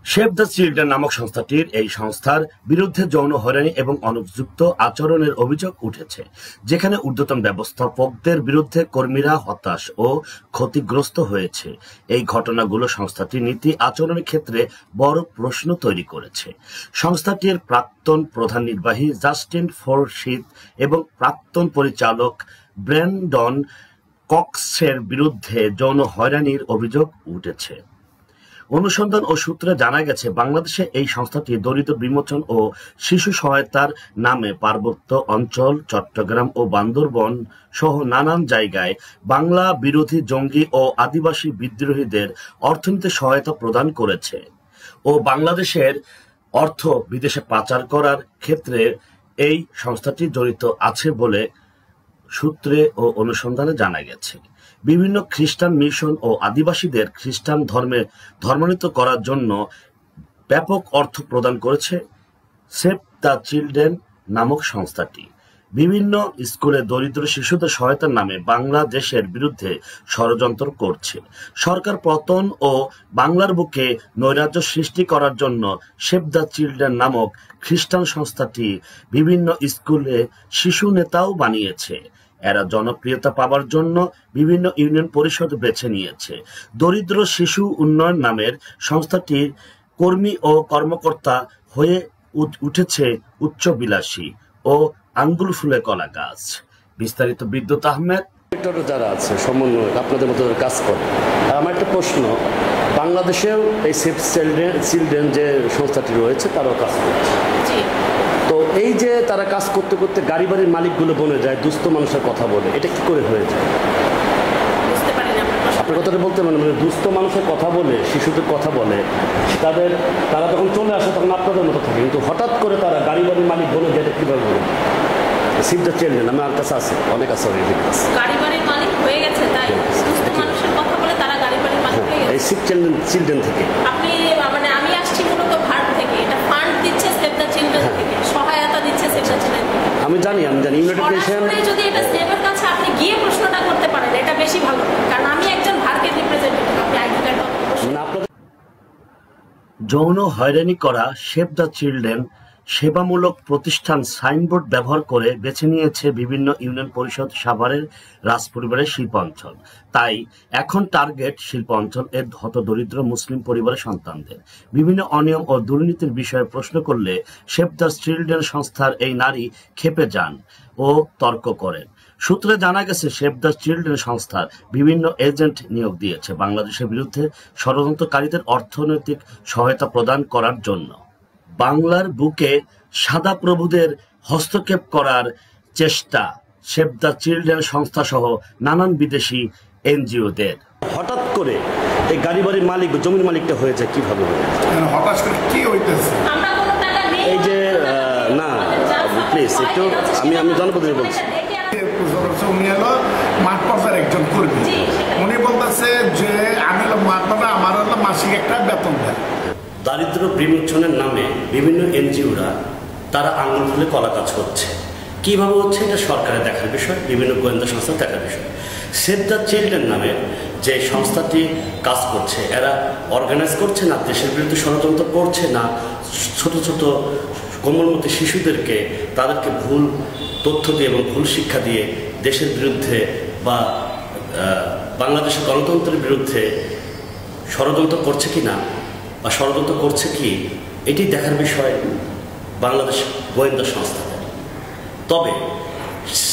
Save the children নামক সংস্থাটির এই সংস্থার বিরুদ্ধে যৌন হয়রানি এবং অনুপযুক্ত আচরণের অভিযোগ উঠেছে, যেখানে ঊর্ধ্বতন ব্যবস্থাপকদের বিরুদ্ধে কর্মীরা হতাশ ও ক্ষতিগ্রস্ত হয়েছে। এই ঘটনাগুলো সংস্থাটির নীতি আচরণের ক্ষেত্রে বড় প্রশ্ন তৈরি করেছে। সংস্থাটির প্রাক্তন প্রধান নির্বাহী জাস্টিন ফোরসিথ এবং প্রাক্তন পরিচালক ব্র্যান্ডন কক্সের বিরুদ্ধে যৌন হয়রানির অভিযোগ উঠেছে। অনুসন্ধান ও সূত্রে জানা গেছে, বাংলাদেশে এই সংস্থাটি দরিদ্র বিমোচন ও শিশু সহায়তার নামে পার্বত্য অঞ্চল, চট্টগ্রাম ও বান্দরবন সহ নানান জায়গায় বাংলা বিরোধী জঙ্গি ও আদিবাসী বিদ্রোহীদের অর্থনৈতিক সহায়তা প্রদান করেছে ও বাংলাদেশের অর্থ বিদেশে পাচার করার ক্ষেত্রে এই সংস্থাটি জড়িত আছে বলে সূত্রে ও অনুসন্ধানে জানা গেছে। বিভিন্ন খ্রিস্টান মিশন ও আদিবাসীদের খ্রিস্টান ধর্মে ধর্মান্তরিত করার জন্য ব্যাপক অর্থ প্রদান করেছে সেভ দ্য চিলড্রেন নামক সংস্থাটি। বিভিন্ন স্কুলে দরিদ্র শিশুদের সহায়তার নামে বাংলাদেশের বিরুদ্ধে ষড়যন্ত্র করছে। সরকার পতন ও বাংলার বুকে নৈরাজ্য সৃষ্টি করার জন্য সেভ দ্য চিলড্রেন নামক খ্রিস্টান সংস্থাটি বিভিন্ন স্কুলে শিশু নেতাও বানিয়েছে। এরা জনপ্রিয়তা পাবার জন্য বিভিন্ন ইউনিয়ন পরিষদ বেছে নিয়েছে। দরিদ্র শিশু উন্নয়ন নামের সংস্থাটির কর্মী ও কর্মকর্তা হয়ে উঠেছে উচ্চবিলাসী ও আঙ্গুল ফুলে কলা গাছ। বিস্তারিত বিদ্যুৎ আহমেদ। যারা আছে সমন্বয় আপনাদের মতো কাজ করে, আমার একটা প্রশ্ন, বাংলাদেশেও এই সেভ চিলড্রেন যে সংস্থাটি রয়েছে তারাও কাজ করছে, তো এই যে তারা কাজ করতে করতে গাড়ি বাড়ির মালিকগুলো বনে যায়, দুস্থ মানুষের কথা বলে, এটা কি করে হয়ে যায়? আপনার কথাটা বলতে মানে দুস্থ মানুষের কথা বলে, শিশুদের কথা বলে, তারা যখন চলে আসে তখন আপনাদের মতো থাকে, কিন্তু হঠাৎ করে তারা গাড়ি বাড়ির মালিক বলে যায়, এটা কীভাবে বলে? সেভ দ্য চিলড্রেন আমার কাছে আছে, অনেক আছে, গাড়ি বাড়ির মালিক হয়ে গেছে, তাই দুস্থ মানুষের কথা বলে তারা গাড়ি বাড়ির মালিক হয়ে গেছে। এই সেভ চিলড্রেন থেকে আপনি মানে আমি আসছি মূলত ভারত থেকে, এটা ফান্ড দিচ্ছে সেভ দ্য চিলড্রেন থেকে, সহায়তা দিচ্ছে সেভ দ্য চিলড্রেন। আমি জানি ইউনাইটেড নেশন। যদি এটা সেভের কাছে আপনি গিয়ে প্রশ্নটা করতে পারেন, এটা বেশি ভালো, কারণ আমি একজন ভারতের রিপ্রেজেন্টেটিভ, আপনি আইডি কার্ড যৌন হয়রানি করা সেভ দ্য চিলড্রেন সেবামূলক প্রতিষ্ঠান সাইনবোর্ড ব্যবহার করে বেছে নিয়েছে বিভিন্ন ইউনিয়ন পরিষদ সাভারের রাজপরিবারের শিল্পাঞ্চল। তাই এখন টার্গেট শিল্পাঞ্চল এর হতদরিদ্র মুসলিম পরিবারের সন্তানদের। বিভিন্ন অনিয়ম ও দুর্নীতির বিষয়ে প্রশ্ন করলে সেভ দ্য চিলড্রেন সংস্থার এই নারী ক্ষেপে যান ও তর্ক করেন। সূত্রে জানা গেছে, সেভ দ্য চিলড্রেন সংস্থার বিভিন্ন এজেন্ট নিয়োগ দিয়েছে বাংলাদেশের বিরুদ্ধে ষড়যন্ত্রকারীদের অর্থনৈতিক সহায়তা প্রদান করার জন্য। বাংলার বুকে সাদা প্রভুদের হস্তক্ষেপ করার চেষ্টা সেভ দ্য চিলড্রেন সংস্থা সহ নানান বিদেশি এনজিওদের। হঠাৎ করে এই গাড়ি বাড়ির মালিক, জমির মালিকটা হয়েছে কিভাবে? হঠাৎ করে কি হইতেছে? এই যে না প্লিজ একটু আমি জনপ্রতিনিধি বলছি। উনি হলো মাঠ পর্যায়ের একজন কর্মী, উনি বলতেছে যে আমি হলো মাঠ পর্যায়ে, আমার হলো মাসিক একটা বেতন দেয়। দারিদ্র বিমোচনের নামে বিভিন্ন এনজিওরা তারা আঙুল ফুলে কলা কাজ করছে। কীভাবে হচ্ছে এটা সরকারের দেখার বিষয়, বিভিন্ন গোয়েন্দা সংস্থা দেখার বিষয়। সেভ দ্য চিলড্রেন নামে যে সংস্থাটি কাজ করছে, এরা অর্গানাইজ করছে না, দেশের বিরুদ্ধে ষড়যন্ত্র করছে না, ছোট ছোট কোমলমতি শিশুদেরকে তাদেরকে ভুল তথ্য দিয়ে এবং ভুল শিক্ষা দিয়ে দেশের বিরুদ্ধে বা বাংলাদেশের গণতন্ত্রের বিরুদ্ধে ষড়যন্ত্র করছে কি না বা ষড়যন্ত্র করছে কি, এটি দেখার বিষয় বাংলাদেশ গোয়েন্দা সংস্থাদের। তবে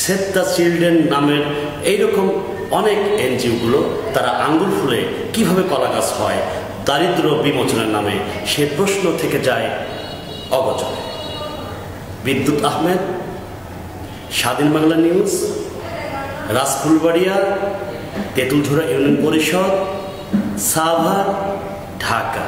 সেভ দ্য চিলড্রেন নামের এইরকম অনেক এনজিওগুলো তারা আঙ্গুল ফুলে কীভাবে কলা গাছ হয় দারিদ্র বিমোচনের নামে, সে প্রশ্ন থেকে যায় অগোচরে। বিদ্যুৎ আহমেদ, স্বাধীন বাংলা নিউজ, রাজফুলবাড়িয়া, তেঁতুলঝোড়া ইউনিয়ন পরিষদ, সাভার, ঢাকা।